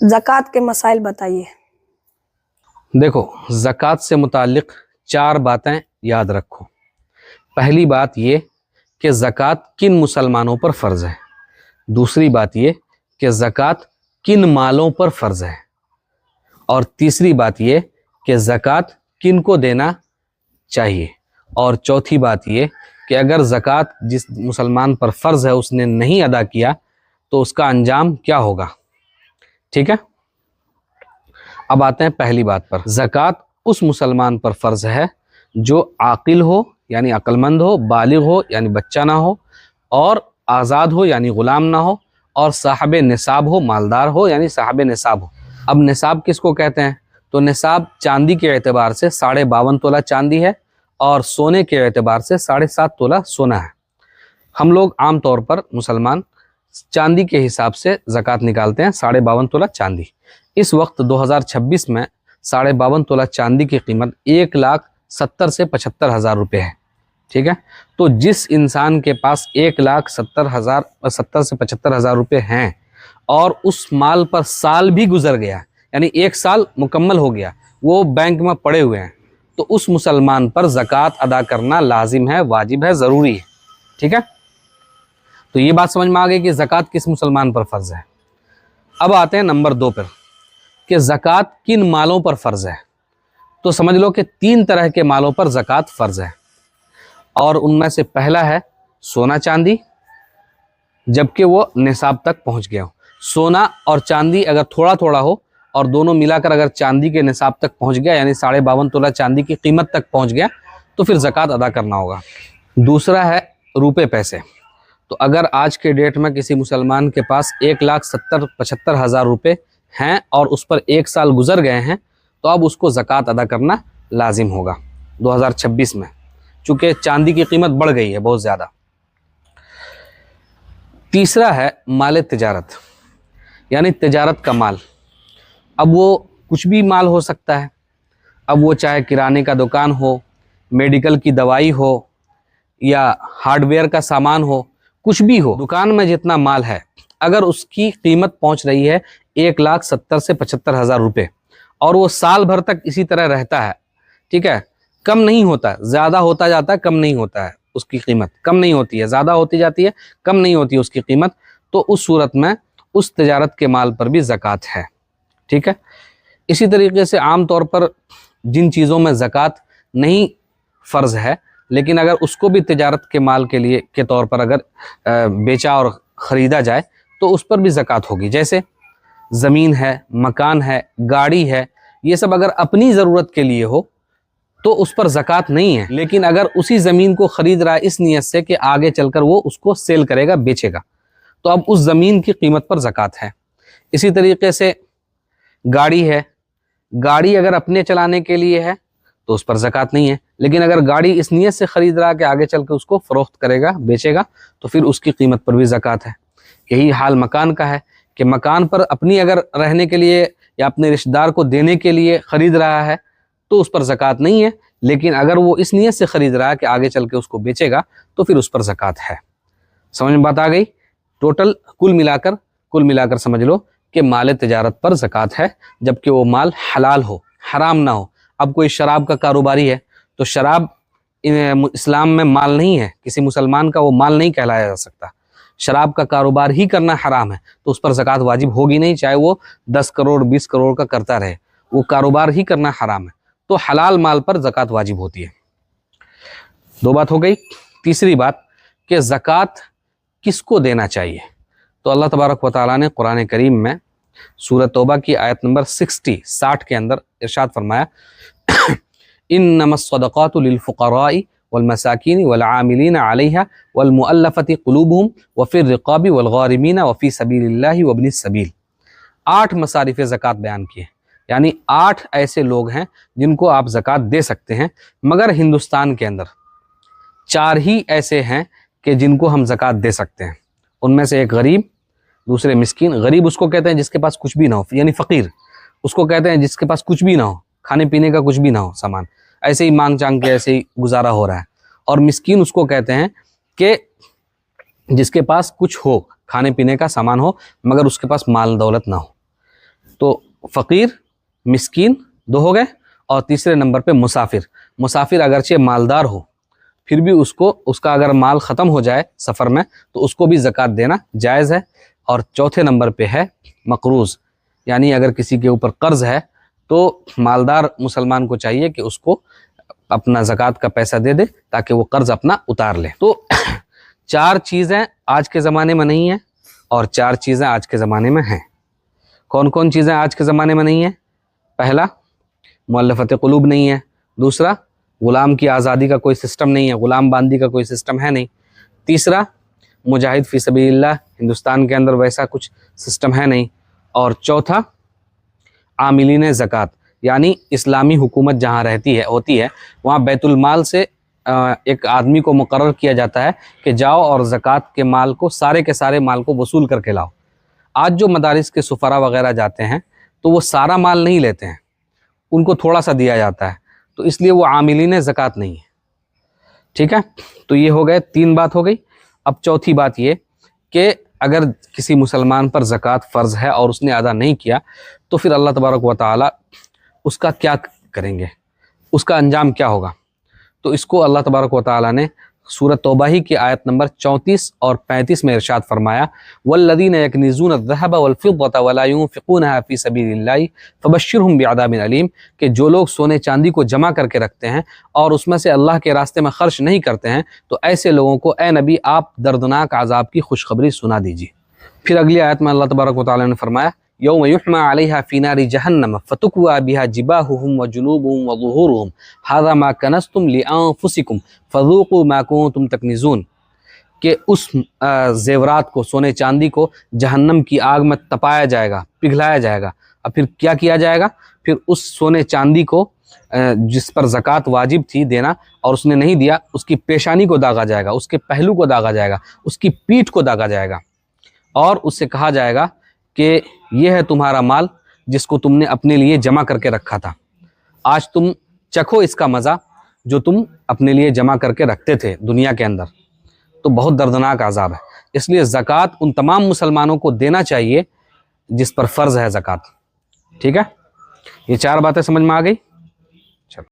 ज़कात के मसाइल बताइए। देखो, ज़कात से मुताल्लिक़ 4 बातें याद रखो। पहली बात ये कि ज़कात किन मुसलमानों पर फ़र्ज़ है। दूसरी बात ये कि ज़कात किन मालों पर फ़र्ज़ है। और तीसरी बात ये कि ज़कात किन को देना चाहिए। और चौथी बात ये कि अगर ज़कात जिस मुसलमान पर फ़र्ज़ है उसने नहीं अदा किया तो उसका अंजाम क्या होगा। ठीक है, अब आते हैं पहली बात पर। ज़कात उस मुसलमान पर फ़र्ज़ है जो आकिल हो यानी अक्लमंद हो, बालिग हो यानी बच्चा ना हो, और आज़ाद हो यानी ग़ुलाम ना हो, और साहब निसाब हो, मालदार हो यानी साहब निसाब हो। अब निसाब किसको कहते हैं? तो निसाब चांदी के एतबार से 52.5 तोला चांदी है और सोने के एतबार से 7.5 तोला सोना है। हम लोग आम तौर पर मुसलमान चांदी के हिसाब से ज़कात निकालते हैं, 52.5 तोला चांदी। इस वक्त 2026 में 52.5 तोला चांदी की कीमत 1,70,000 से 75,000 रुपये है। ठीक है, तो जिस इंसान के पास 1,70,000 से 75,000 रुपये हैं और उस माल पर साल भी गुजर गया, यानी 1 साल मुकम्मल हो गया, वो बैंक में पड़े हुए हैं, तो उस मुसलमान पर ज़कात अदा करना लाजिम है, वाजिब है, ज़रूरी है। ठीक है, तो ये बात समझ में आ गई कि ज़कात किस मुसलमान पर फ़र्ज़ है। अब आते हैं नंबर 2 पर कि ज़कात किन मालों पर फ़र्ज़ है। तो समझ लो कि 3 तरह के मालों पर ज़कात फ़र्ज़ है, और उनमें से पहला है सोना चांदी, जबकि वो निसाब तक पहुंच गया हो। सोना और चांदी अगर थोड़ा थोड़ा हो और दोनों मिलाकर अगर चांदी के निसाब तक पहुंच गया, यानी 52.5 तोला चांदी की कीमत तक पहुंच गया, तो फिर ज़कात अदा करना होगा। दूसरा है रुपए पैसे। तो अगर आज के डेट में किसी मुसलमान के पास 1,70,75,000 रुपये हैं और उस पर 1 साल गुजर गए हैं, तो अब उसको ज़कात अदा करना लाजिम होगा 2026 में, चूँकि चांदी की कीमत बढ़ गई है बहुत ज़्यादा। तीसरा है माल तिजारत, यानी तिजारत का माल। अब वो कुछ भी माल हो सकता है। अब वो चाहे किराने का दुकान हो, मेडिकल की दवाई हो, या हार्डवेयर का सामान हो, कुछ भी हो, दुकान में जितना माल है, अगर उसकी कीमत पहुंच रही है 1,70,000 से 75,000 रुपये और वो साल भर तक इसी तरह रहता है, ठीक है, कम नहीं होता, ज़्यादा होता जाता है, कम नहीं होता है, उसकी कीमत कम नहीं होती है, ज़्यादा होती जाती है, कम नहीं होती है उसकी कीमत, तो उस सूरत में उस तिजारत के माल पर भी ज़कात है। ठीक है, इसी तरीके से आम तौर पर जिन चीज़ों में ज़कात नहीं फ़र्ज़ है, लेकिन अगर उसको भी तिजारत के माल के लिए के तौर पर अगर बेचा और ख़रीदा जाए तो उस पर भी ज़कात होगी। जैसे ज़मीन है, मकान है, गाड़ी है, ये सब अगर अपनी ज़रूरत के लिए हो तो उस पर ज़कात नहीं है, लेकिन अगर उसी ज़मीन को ख़रीद रहा है इस नीयत से कि आगे चलकर वो उसको सेल करेगा, बेचेगा, तो अब उस ज़मीन की कीमत पर ज़कात है। इसी तरीके से गाड़ी है, गाड़ी अगर अपने चलाने के लिए है तो उस पर ज़कात नहीं है, लेकिन अगर गाड़ी इस नीयत से ख़रीद रहा है कि आगे चल के उसको फ़रोख्त करेगा, बेचेगा, तो फिर उसकी कीमत पर भी ज़कात है। यही हाल मकान का है कि मकान पर अपनी अगर रहने के लिए या अपने रिश्तेदार को देने के लिए ख़रीद रहा है तो उस पर ज़कात नहीं है, लेकिन अगर वो इस नीयत से ख़रीद रहा है कि आगे चल के उसको बेचेगा तो फिर उस पर ज़कात है। समझ में बात आ गई? टोटल कुल मिलाकर समझ लो कि माल तिजारत पर ज़कात है, जबकि वो माल हलाल हो, हराम ना हो। अब कोई शराब का कारोबारी है तो शराब इस्लाम में माल नहीं है, किसी मुसलमान का वो माल नहीं कहलाया जा सकता। शराब का कारोबार ही करना हराम है, तो उस पर ज़कात वाजिब होगी नहीं, चाहे वो 10 करोड़ 20 करोड़ का करता रहे, वो कारोबार ही करना हराम है। तो हलाल माल पर ज़कात वाजिब होती है। 2 बात हो गई। तीसरी बात कि ज़कात किसको देना चाहिए। तो अल्लाह तबारक व तआला ने कुरान करीम में सूरह तौबा की आयत नंबर 60 के अंदर इरशाद फरमाया, इन्नमस्सदक़ातु लिलफ़ुक़राइ वलमसाकीन वलआमिलीन अलैहा वलमुअल्लफ़ति क़ुलूबुहुम वफ़िर रिक़ाबि वलग़ारिमीन वफ़ी सबीलिल्लाहि वब्निस सबील। 8 मसारिफ़ ज़कात बयान किए, यानी 8 ऐसे लोग हैं जिनको आप ज़कात दे सकते हैं, मगर हिंदुस्तान के अंदर 4 ही ऐसे हैं कि जिनको हम ज़कात दे सकते हैं। उनमें से एक गरीब, दूसरे मिस्कीन। गरीब उसको कहते हैं जिसके पास कुछ भी ना हो, यानी फ़कीर उसको कहते हैं जिसके पास कुछ भी ना हो, खाने पीने का कुछ भी ना हो सामान, ऐसे ही मांग चांग के ऐसे ही गुजारा हो रहा है। और मिस्कीन उसको कहते हैं कि जिसके पास कुछ हो, खाने पीने का सामान हो, मगर उसके पास माल दौलत ना हो। तो फ़कीर, मिस्कीन 2 हो गए, और तीसरे नंबर पे मुसाफिर। मुसाफिर अगरचे मालदार हो फिर भी उसका अगर माल ख़त्म हो जाए सफ़र में तो उसको भी ज़कात देना जायज़ है। और चौथे नंबर पे है मकरूज़, यानी अगर किसी के ऊपर कर्ज़ है तो मालदार मुसलमान को चाहिए कि उसको अपना ज़कात का पैसा दे दे ताकि वो कर्ज़ अपना उतार ले। तो 4 चीज़ें आज के ज़माने में नहीं हैं और 4 चीज़ें आज के ज़माने में हैं। कौन कौन चीज़ें आज के ज़माने में नहीं हैं? पहला, मुअल्लफ़त क़ुलूब नहीं है। दूसरा, ग़ुलाम की आज़ादी का कोई सिस्टम नहीं है, ग़ुलाम बांदी का कोई सिस्टम है नहीं। तीसरा, मुजाहिद फ़ी सबीलिल्लाह हिंदुस्तान के अंदर वैसा कुछ सिस्टम है नहीं। और चौथा, आमिलीन ज़कात, यानी इस्लामी हुकूमत जहाँ होती है वहाँ बैतुल माल से एक आदमी को मुकर्रर किया जाता है कि जाओ और ज़कात के माल को, सारे के सारे माल को वसूल करके लाओ। आज जो मदारिस के सुफ़रा वग़ैरह जाते हैं तो वो सारा माल नहीं लेते हैं, उनको थोड़ा सा दिया जाता है, तो इसलिए वो आमिलीन ज़कात नहीं है। ठीक है, तो ये हो गए 3 बात हो गई। अब चौथी बात ये कि अगर किसी मुसलमान पर ज़कात फ़र्ज़ है और उसने अदा नहीं किया तो फिर अल्लाह तबारक व तआला उसका क्या करेंगे, उसका अंजाम क्या होगा। तो इसको अल्लाह तबारक व तआला ने सूरत तौबा ही की आयत नंबर 34 और 35 में इरशाद फरमाया, वल्लज़ीना यकनिज़ून अज़्ज़हब वल-फ़िद्दता वला युनफ़िक़ूनहा फ़ी सबीलिल्लाहि फ़बश्शिरहुम बिअज़ाबिन अलीम, कि जो लोग सोने चांदी को जमा करके रखते हैं और उसमें से अल्लाह के रास्ते में खर्च नहीं करते हैं, तो ऐसे लोगों को ए नबी आप दर्दनाक अज़ाब की खुशखबरी सुना दीजिए। फिर अगली आयत में अल्लाह तबारक व तआला ने फरमाया, यौम युहमा अलैहा फ़ी नारि जहन्नम फ़तुक्वा बिहा जिबाहुहुम व जुनूबुहुम व ज़ुहूरुहुम हाज़ा मा कनज़्तुम लिअन्फ़ुसिकुम फ़ज़ूक़ू मा कुन्तुम तकनिज़ून, कि उस ज़ेवरात को, सोने चांदी को जहन्नम की आग में तपाया जाएगा, पिघलाया जाएगा। अब फिर क्या किया जाएगा? फिर उस सोने चांदी को जिस पर ज़कात वाजिब थी देना और उसने नहीं दिया, उसकी पेशानी को दागा जाएगा, उसके पहलू को दागा जाएगा, उसकी पीठ को दागा जाएगा और उससे कहा जाएगा कि ये है तुम्हारा माल जिसको तुमने अपने लिए जमा करके रखा था, आज तुम चखो इसका मज़ा जो तुम अपने लिए जमा करके रखते थे दुनिया के अंदर। तो बहुत दर्दनाक अज़ाब है। इसलिए ज़कात उन तमाम मुसलमानों को देना चाहिए जिस पर फ़र्ज़ है ज़कात। ठीक है, ये 4 बातें समझ में आ गई।